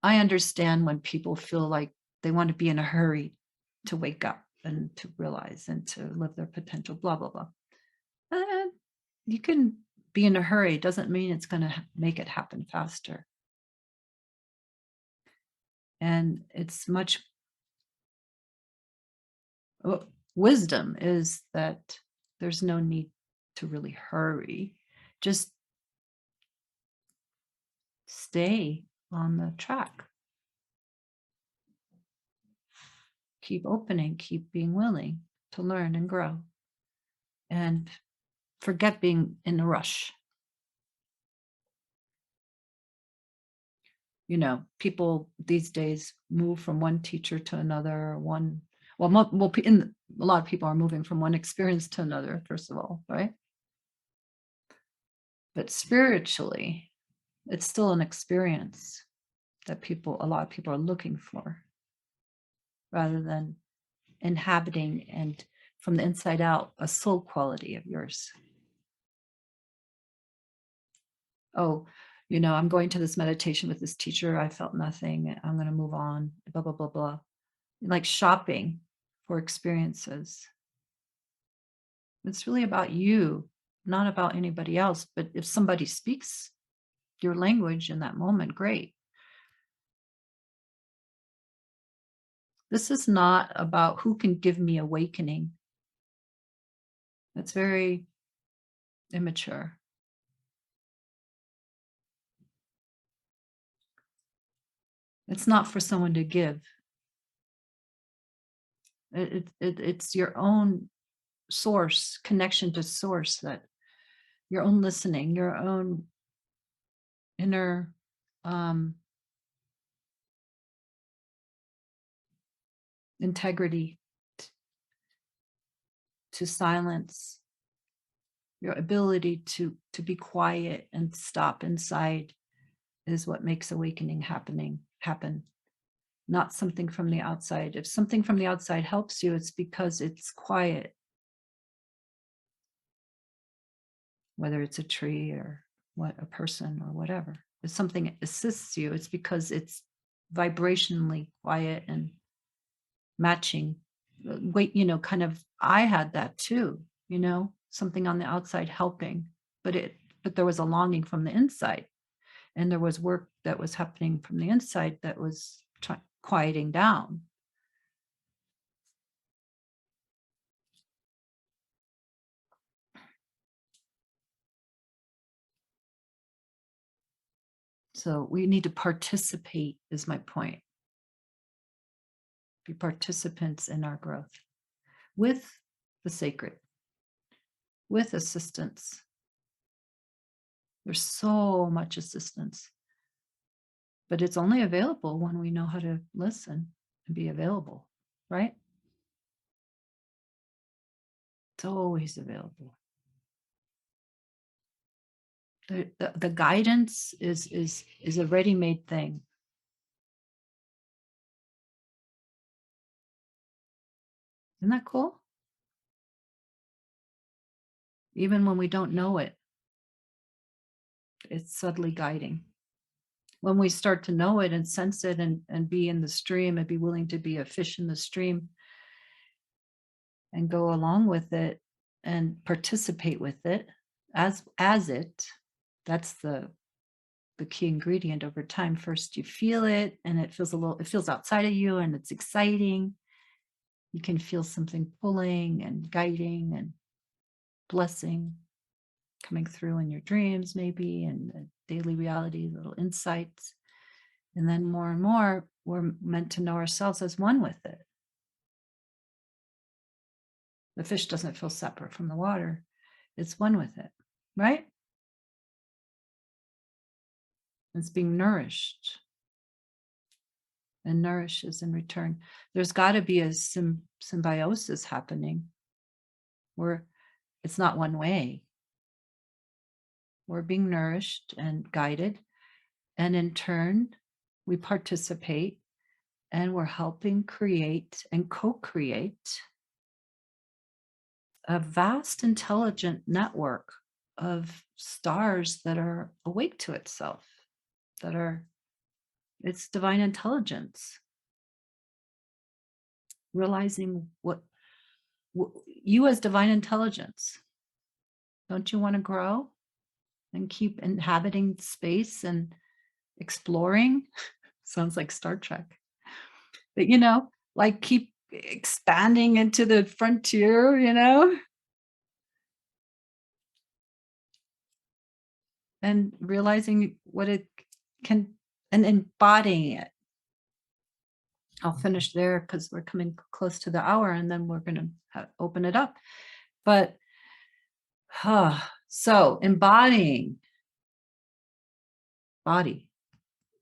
I understand when people feel like they want to be in a hurry to wake up and to realize and to live their potential, blah, blah, blah. And you can be in a hurry. It doesn't mean it's going to make it happen faster. And it's much wisdom is that there's no need to really hurry. Just stay on the track. Keep opening, keep being willing to learn and grow and forget being in a rush. People these days move from one teacher to another, a lot of people are moving from one experience to another, first of all, right? But spiritually, it's still an experience that a lot of people are looking for rather than inhabiting and from the inside out, a soul quality of yours. Oh, I'm going to this meditation with this teacher. I felt nothing. I'm going to move on, blah, blah, blah, blah. Like shopping for experiences. It's really about you, not about anybody else. But if somebody speaks your language in that moment, great. This is not about who can give me awakening. That's very immature. It's not for someone to give. It's your own source, connection to source, that your own listening, your own inner um, integrity to silence, your ability to be quiet and stop inside is what makes awakening happen, not something from the outside. If something from the outside helps you, it's because it's quiet, whether it's a tree or a person or whatever. If something assists you, it's because it's vibrationally quiet and matching. Wait, kind of, I had that too, something on the outside helping, but there was a longing from the inside, and there was work that was happening from the inside that was quieting down. So we need to participate, is my point. Be participants in our growth with the sacred, with assistance. There's so much assistance, but it's only available when we know how to listen and be available, right? It's always available. The guidance is a ready-made thing. Isn't that cool? Even when we don't know it, it's subtly guiding. When we start to know it and sense it and be in the stream and be willing to be a fish in the stream and go along with it and participate with it as it, that's the key ingredient over time. First you feel it and it feels outside of you and it's exciting. You can feel something pulling and guiding and blessing coming through in your dreams, maybe, and daily reality, little insights. And then more and more, we're meant to know ourselves as one with it. The fish doesn't feel separate from the water, it's one with it, right? It's being nourished and nourishes in return. There's got to be a symbiosis happening where it's not one way. We're being nourished and guided, and in turn, we participate and we're helping create and co-create a vast intelligent network of stars that are awake to itself, that are It's divine intelligence, realizing you as divine intelligence. Don't you want to grow and keep inhabiting space and exploring? Sounds like Star Trek. But, like keep expanding into the frontier, and realizing what it can and embodying it. I'll finish there because we're coming close to the hour and then we're going to open it up. But so embodying body,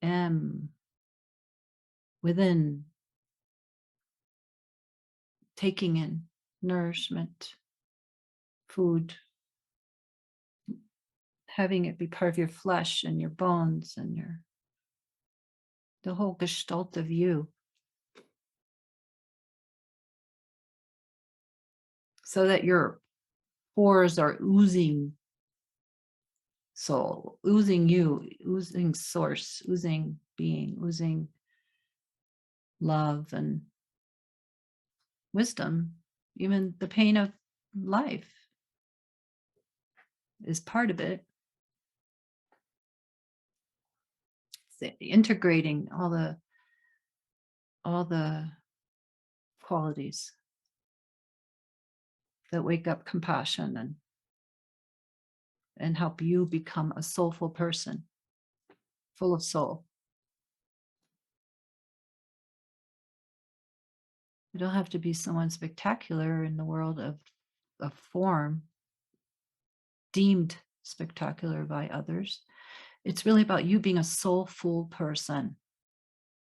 M within, taking in nourishment, food, having it be part of your flesh and your bones and the whole gestalt of you, so that your pores are oozing soul, oozing you, oozing source, oozing being, oozing love and wisdom. Even the pain of life is part of it. It's integrating all the qualities that wake up compassion and help you become a soulful person, full of soul. You don't have to be someone spectacular in the world of form, deemed spectacular by others. It's really about you being a soulful person,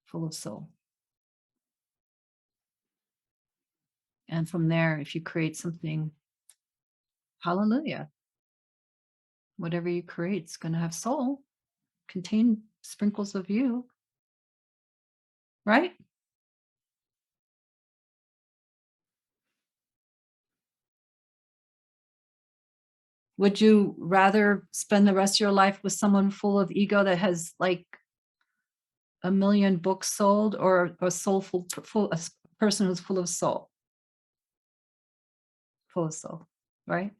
full of soul. And from there, if you create something, hallelujah, whatever you create is going to have soul, contain sprinkles of you, right? Would you rather spend the rest of your life with someone full of ego that has like a million books sold, or a person who's full of soul, right?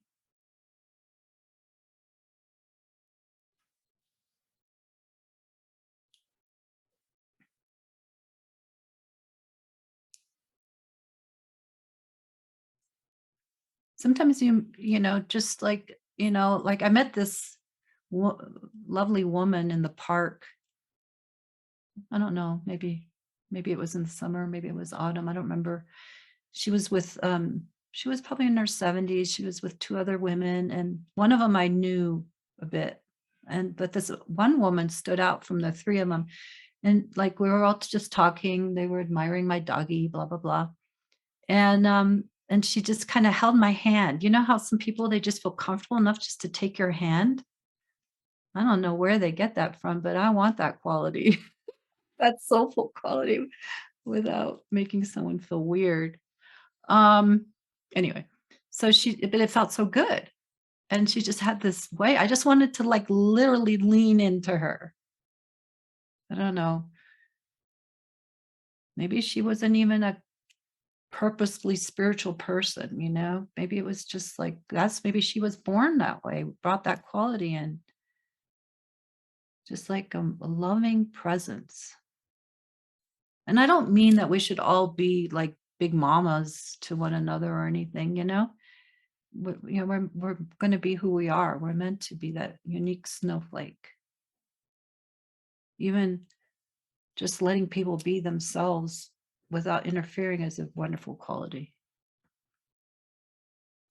Sometimes just like, like I met this wo- lovely woman in the park. I don't know, maybe it was in the summer, maybe it was autumn, I don't remember. She was with she was probably in her 70s. She was with two other women, and one of them I knew a bit. But this one woman stood out from the three of them. And like we were all just talking, they were admiring my doggy, blah blah blah. And she just kind of held my hand. You know how some people, they just feel comfortable enough just to take your hand? I don't know where they get that from, but I want that quality. That soulful quality without making someone feel weird. Um, anyway, but it felt so good. And she just had this way. I just wanted to like literally lean into her. I don't know. Maybe she wasn't even a purposefully spiritual person, Maybe it was just like maybe she was born that way, brought that quality in, just like a loving presence. And I don't mean that we should all be like big mamas to one another or anything. We're going to be who we are. We're meant to be that unique snowflake. Even just letting people be themselves without interfering is a wonderful quality.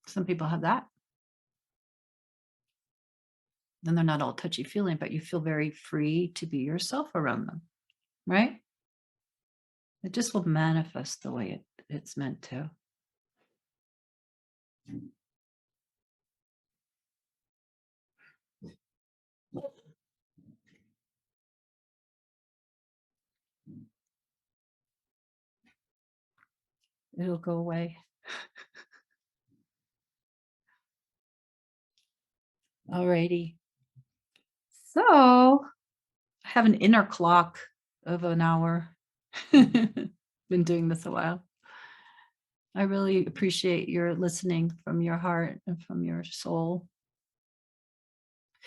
Some people have that. Then they're not all touchy feeling, but you feel very free to be yourself around them, right? It just will manifest the way it's meant to. It'll go away. Alrighty. So I have an inner clock of an hour. Been doing this a while. I really appreciate your listening from your heart and from your soul.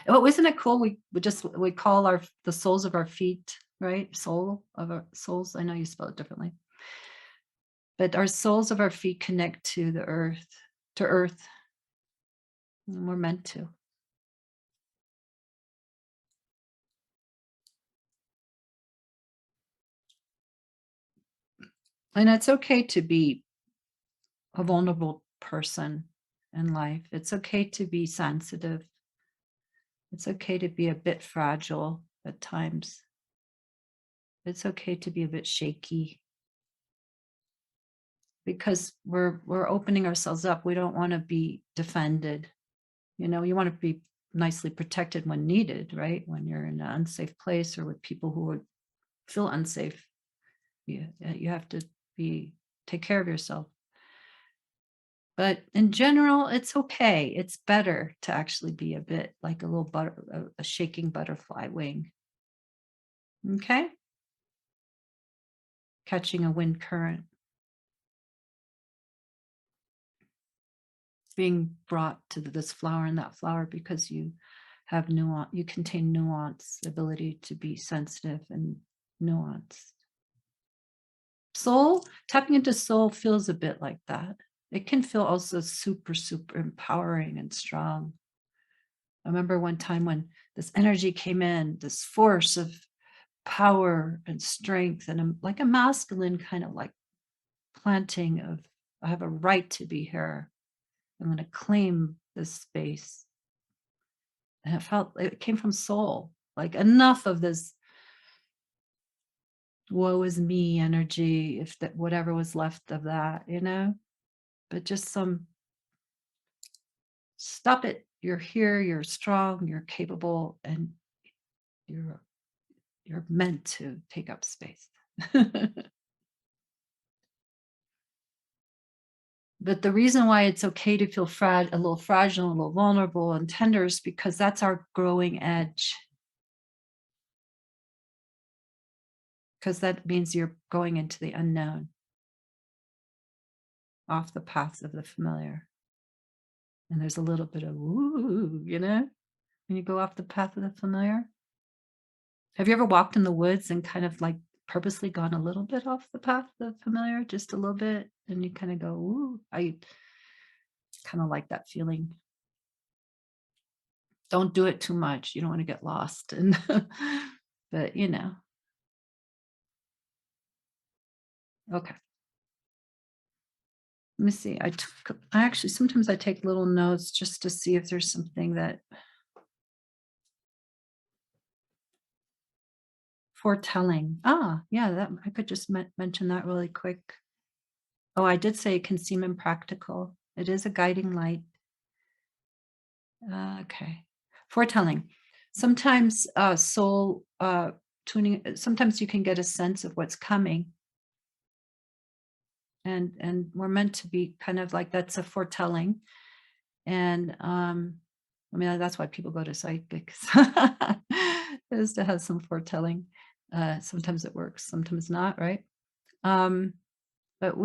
Oh, isn't it cool? We call our the soles of our feet, right? Soul of our souls. I know you spell it differently, but our soles of our feet connect to earth, and we're meant to. And it's okay to be a vulnerable person in life. It's okay to be sensitive. It's okay to be a bit fragile at times. It's okay to be a bit shaky because we're opening ourselves up. We don't want to be defended. You want to be nicely protected when needed, right? When you're in an unsafe place or with people who would feel unsafe, you have to be take care of yourself. But in general, it's okay. It's better to actually be a bit like a little a shaking butterfly wing. Okay? Catching a wind current, being brought to this flower and that flower because you have nuance, you contain nuance, ability to be sensitive and nuanced. Soul, tapping into soul feels a bit like that. It can feel also super, super empowering and strong. I remember one time when this energy came in, this force of power and strength, and like a masculine kind of like planting of, I have a right to be here. I'm going to claim this space. And it came from soul, like enough of this woe is me energy, if that whatever was left of that, but just some stop it. You're here, you're strong, you're capable, and you're you're meant to take up space. But the reason why it's okay to feel a little fragile, a little vulnerable and tender is because that's our growing edge. Because that means you're going into the unknown, off the path of the familiar. And there's a little bit of woo, when you go off the path of the familiar. Have you ever walked in the woods and kind of like purposely gone a little bit off the path of the familiar, just a little bit, and you kind of go, ooh, I kind of like that feeling. Don't do it too much. You don't want to get lost. And but okay. Let me see. I actually sometimes I take little notes just to see if there's something that foretelling. Ah, yeah, that I could just mention that really quick. Oh, I did say it can seem impractical. It is a guiding light. Okay. Foretelling. Sometimes soul tuning, sometimes you can get a sense of what's coming. And we're meant to be kind of like that's a foretelling. And I mean that's why people go to psychics is to have some foretelling. Sometimes it works, sometimes not, right? Um, but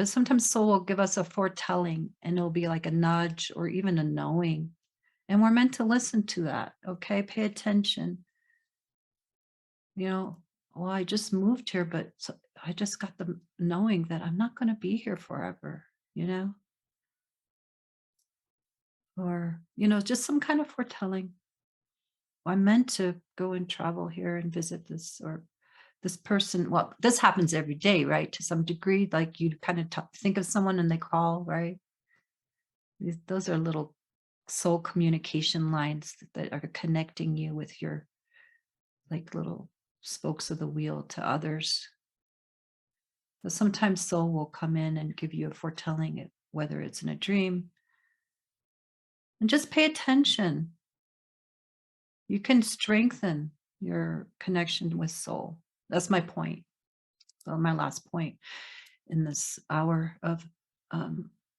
sometimes soul will give us a foretelling and it'll be like a nudge or even a knowing. And we're meant to listen to that. Okay. Pay attention. You know, well, I just moved here, but I just got the knowing that I'm not going to be here forever, you know, or just some kind of foretelling. I'm meant to go and travel here and visit this or this person. Well, this happens every day, right? To some degree, like you kind of think of someone and they call, right? Those are little soul communication lines that are connecting you with your like little spokes of the wheel to others. But sometimes soul will come in and give you a foretelling, whether it's in a dream. And just pay attention. You can strengthen your connection with soul. That's my point. Well, my last point in this hour of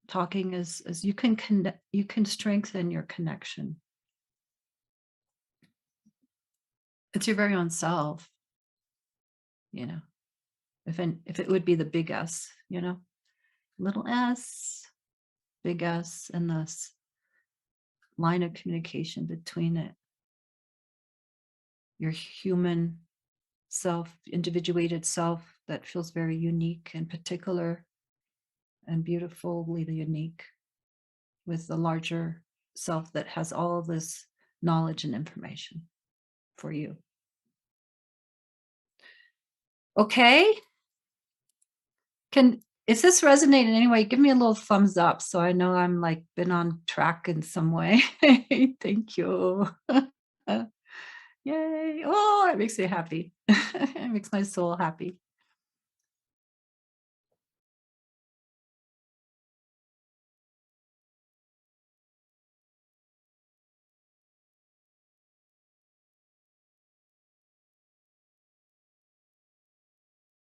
talking is you can strengthen your connection. It's your very own self. you know, if it would be the big S, little s, big S, and this line of communication between it, your human self, individuated self that feels very unique and particular and beautifully unique, with the larger self that has all this knowledge and information for you. Okay? Can If this resonated in any way, give me a little thumbs up so I know I'm like been on track in some way. Thank you. Yay. Oh, it makes me happy. It makes my soul happy.